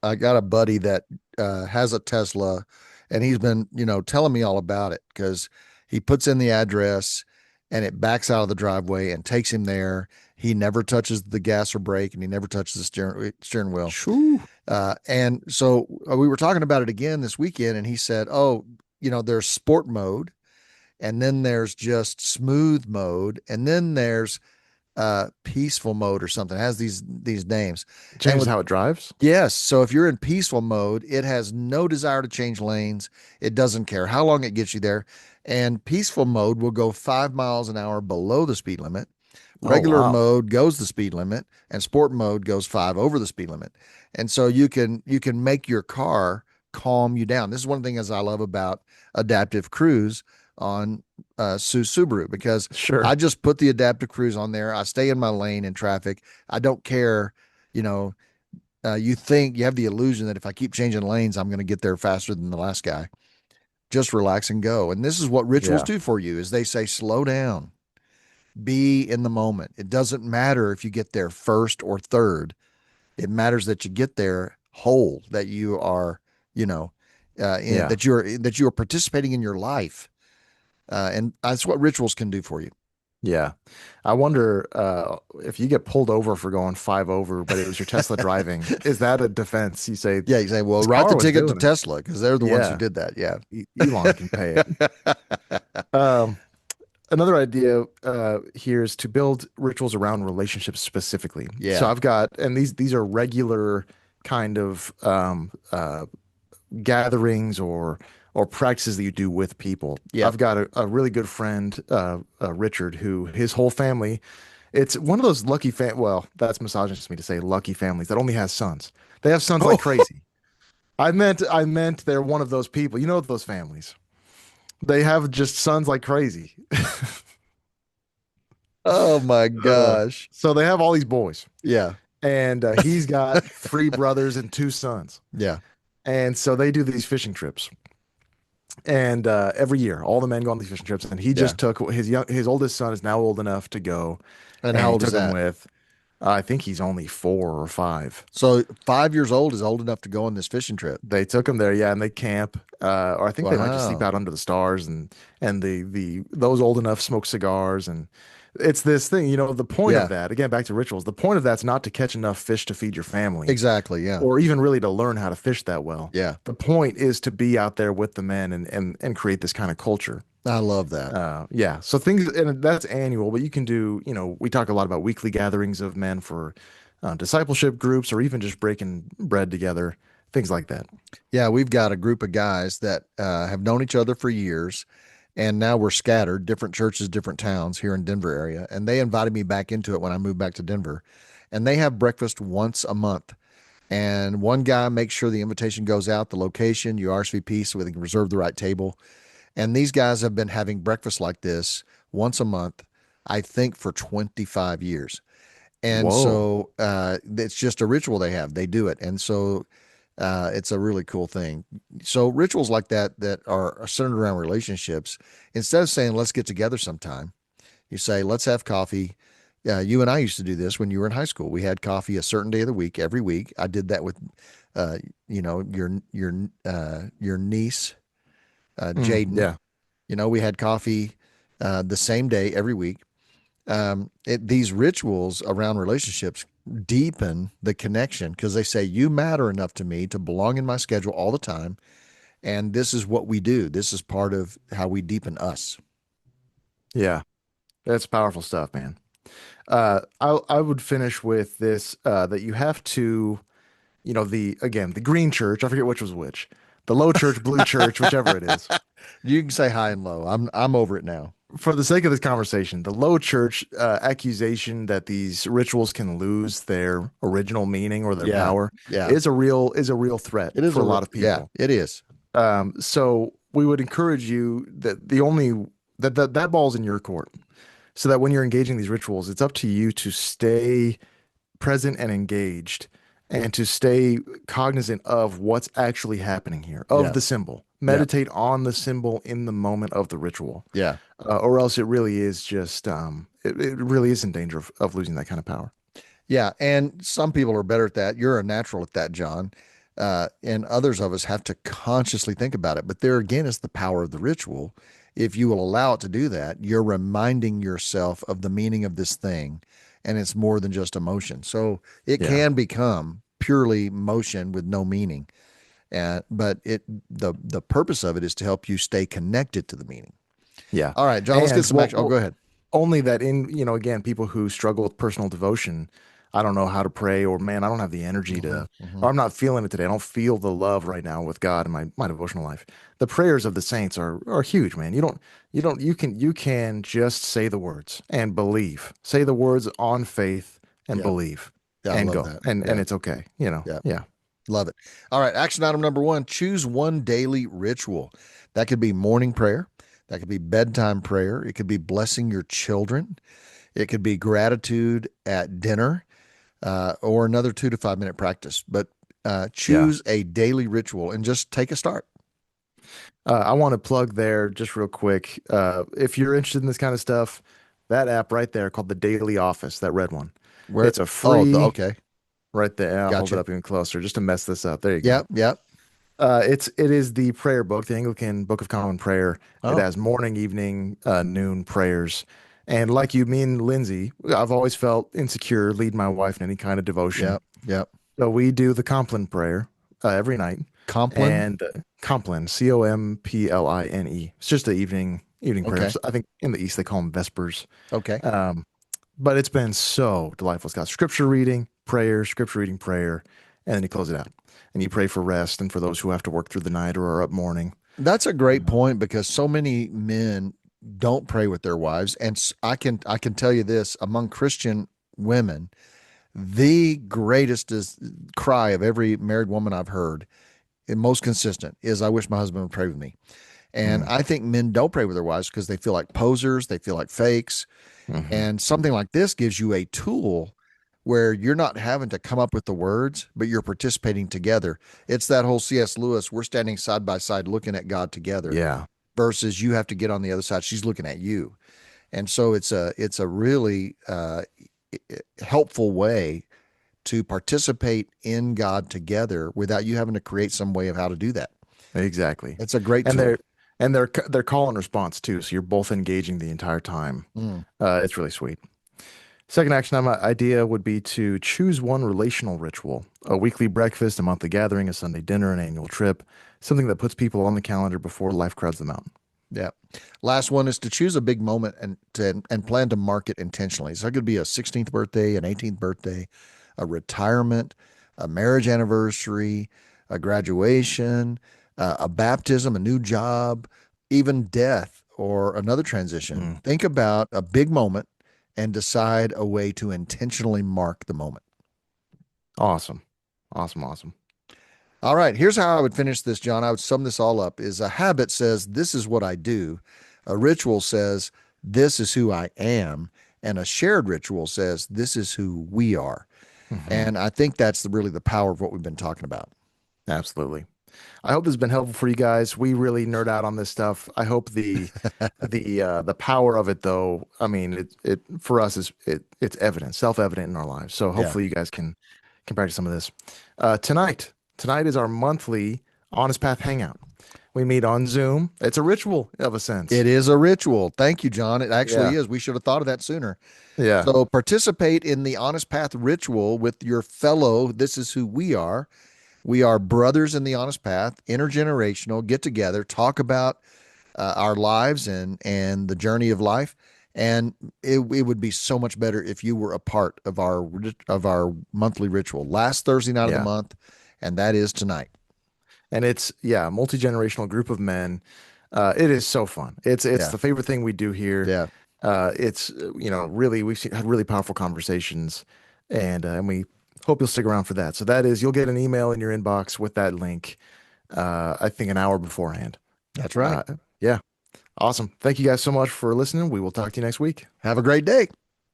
I got a buddy that has a Tesla, and he's been telling me all about it because he puts in the address, and it backs out of the driveway and takes him there. He never touches the gas or brake, and he never touches the steering wheel. Shoo. And so we were talking about it again this weekend, and he said, "Oh, there's sport mode, and then there's just smooth mode, and then there's peaceful mode or something. It has these names. It And changes with how it drives. yes, so if you're in peaceful mode, it has no desire to change lanes. It doesn't care how long it gets you there. And peaceful mode will go 5 miles an hour below the speed limit. Oh, Regular wow. mode goes the speed limit, and sport mode goes five over the speed limit. And so you can make your car calm you down. This is one thing as I love about adaptive cruise on Subaru, because I Sure. just put the adaptive cruise on there. I stay in my lane in traffic. I don't care, you know. You think you have the illusion that if I keep changing lanes, I'm going to get there faster than the last guy. Just relax and go. And this is what rituals Yeah. do for you: is they say slow down, be in the moment. It doesn't matter if you get there first or third. It matters that you get there whole, that you are, you know, Yeah. that you are participating in your life, and that's what rituals can do for you. Yeah. I wonder if you get pulled over for going five over, but it was your Tesla driving, is that a defense? You say, Yeah, you say, well, this write the car was ticket to doing it. Tesla because they're the ones who Yeah. did that. Yeah. Elon can pay it. Um, Another idea here is to build rituals around relationships specifically. So Yeah. I've got, and these are regular kind of gatherings or practices that you do with people. Yeah. I've got a really good friend, Richard, who his whole family, it's one of those lucky well, that's misogynist of me to say lucky families that only has sons. They have sons like Oh, crazy. I meant they're one of those people. You know those families. They have just sons like crazy. oh my gosh. So they have all these boys, Yeah. and he's got three brothers and two sons. Yeah. And so they do these fishing trips. And every year, all the men go on these fishing trips, and he Yeah. just took his oldest son is now old enough to go, And and how he old is took him that? with, I think he's only 4 or 5. So 5 years old is old enough to go on this fishing trip. They took him there, yeah, and they camp, or I think they might just sleep Wow. out under the stars, and the those old enough smoke cigars, and it's this thing, the point of Yeah. that, again, back to rituals, the point of that's not to catch enough fish to feed your family, Exactly. Yeah. or even really to learn how to fish that well. Yeah. The point is to be out there with the men and create this kind of culture. I love that. Yeah. So things, and that's annual, but you can do, we talk a lot about weekly gatherings of men for discipleship groups or even just breaking bread together, things like that. Yeah. We've got a group of guys that have known each other for years. And now we're scattered, different churches, different towns here in Denver area. And they invited me back into it when I moved back to Denver. And they have breakfast once a month. And one guy makes sure the invitation goes out, the location, you RSVP so we can reserve the right table. And these guys have been having breakfast like this once a month, I think, for 25 years. And Whoa. so it's just a ritual they have. They do it. And so it's a really cool thing. So rituals like that are centered around relationships, instead of saying, let's get together sometime, you say, let's have coffee. You and I used to do this when you were in high school. We had coffee a certain day of the week, every week. I did that with, your niece, Jaden. Yeah. We had coffee the same day every week. These rituals around relationships deepen the connection because they say, you matter enough to me to belong in my schedule all the time. And this is what we do. This is part of how we deepen us. Yeah. That's powerful stuff, man. I would finish with this, that you have to, the green church, I forget which was which, the low church, blue church, whichever it is. You can say high and low. I'm over it now. For the sake of this conversation, the low church accusation that these rituals can lose their original meaning or their Yeah. power Yeah. is a real threat It is for a lot of yeah, people. it is. So we would encourage you that that ball's in your court, so that when you're engaging these rituals, it's up to you to stay present and engaged and to stay cognizant of what's actually happening here, of Yeah. the symbol. Yeah. Meditate on the symbol in the moment of the ritual, Yeah. or else it really is just, it really is in danger of losing that kind of power. Yeah. And some people are better at that. You're a natural at that, John. And others of us have to consciously think about it. But there again is the power of the ritual. If you will allow it to do that, you're reminding yourself of the meaning of this thing. And it's more than just emotion. So it Yeah. can become purely motion with no meaning. But the purpose of it is to help you stay connected to the meaning. Yeah. All right, John, let's get And some action. Oh, go ahead. Only that again, people who struggle with personal devotion, I don't know how to pray, or man, I don't have the energy Hmm. to, Hmm. or I'm not feeling it today. I don't feel the love right now with God in my devotional life. The prayers of the saints are huge, man. You can just say the words and believe. Say the words on faith and Yeah. believe Yeah. I and love go. that. And Yeah. it's okay. Yeah. Yeah. Love it. All right. Action item number one, choose one daily ritual. That could be morning prayer. That could be bedtime prayer. It could be blessing your children. It could be gratitude at dinner, or another 2 to 5 minute practice. But Yeah. choose a daily ritual and just take a start. I want to plug there just real quick. If you're interested in this kind of stuff, that app right there called the Daily Office, that red one. Where? It's a Oh, free okay. right there. I'll hold it Gotcha. up even closer just to mess this up. There you go. Yep. Yep. It is the prayer book, the Anglican Book of Common Prayer. It Oh, has morning, evening, noon prayers. And like you, me and Lindsay, I've always felt insecure leading my wife in any kind of devotion. yep. Yep. So we do the Compline prayer every night, Compline. and Compline, Compline. It's just the evening Okay. prayers. I think in the East they call them Vespers. Okay. Um, but it's been so delightful. It's got scripture reading, prayer, and then you close it out. And you pray for rest and for those who have to work through the night or are up morning. That's a great point because so many men don't pray with their wives, and I can tell you this: among Christian women, the greatest cry of every married woman I've heard, and most consistent, is "I wish my husband would pray with me." And Mm, I think men don't pray with their wives because they feel like posers, they feel like fakes, hmm. and something like this gives you a tool where you're not having to come up with the words, but you're participating together. It's that whole C.S. Lewis, we're standing side by side looking at God together Yeah, versus you have to get on the other side. She's looking at you. And so it's a really helpful way to participate in God together without you having to create some way of how to do that. exactly. It's a great And tool. they're call and response too, so you're both engaging the entire time. Mm. It's really sweet. Second action idea would be to choose one relational ritual, a weekly breakfast, a monthly gathering, a Sunday dinner, an annual trip, something that puts people on the calendar before life crowds them out. Yeah. Last one is to choose a big moment and plan to mark it intentionally. So it could be a 16th birthday, an 18th birthday, a retirement, a marriage anniversary, a graduation, a baptism, a new job, even death or another transition. Mm, Think about a big moment and decide a way to intentionally mark the moment. awesome. Awesome. Awesome. All right, here's how I would finish this, John. I would sum this all up is a habit says this is what I do. A ritual says this is who I am, and a shared ritual says this is who we are. Hmm. And I think that's really the power of what we've been talking about. Absolutely. I hope this has been helpful for you guys. We really nerd out on this stuff. I hope the power of it though, I mean, it for us it's evident, self-evident in our lives. So Yeah. hopefully you guys can practice some of this. Tonight is our monthly Honest Path Hangout. We meet on Zoom. It's a ritual of a sense. It is a ritual. Thank you, John. It actually Yeah. is. We should have thought of that sooner. Yeah. So participate in the Honest Path ritual with your fellow. This is who we are. We are brothers in the Honest Path, intergenerational, get together, talk about our lives and the journey of life. And it would be so much better if you were a part of our monthly ritual, last Thursday night of the Yeah. month, and that is tonight. And it's a multi-generational group of men. It is so fun. It's Yeah, the favorite thing we do here. yeah, It's really had really powerful conversations, and we hope you'll stick around for that. So that is, you'll get an email in your inbox with that link. I think an hour beforehand. that's right. Uh, yeah, awesome. Thank you guys so much for listening. We will talk to you next week. Have a great day.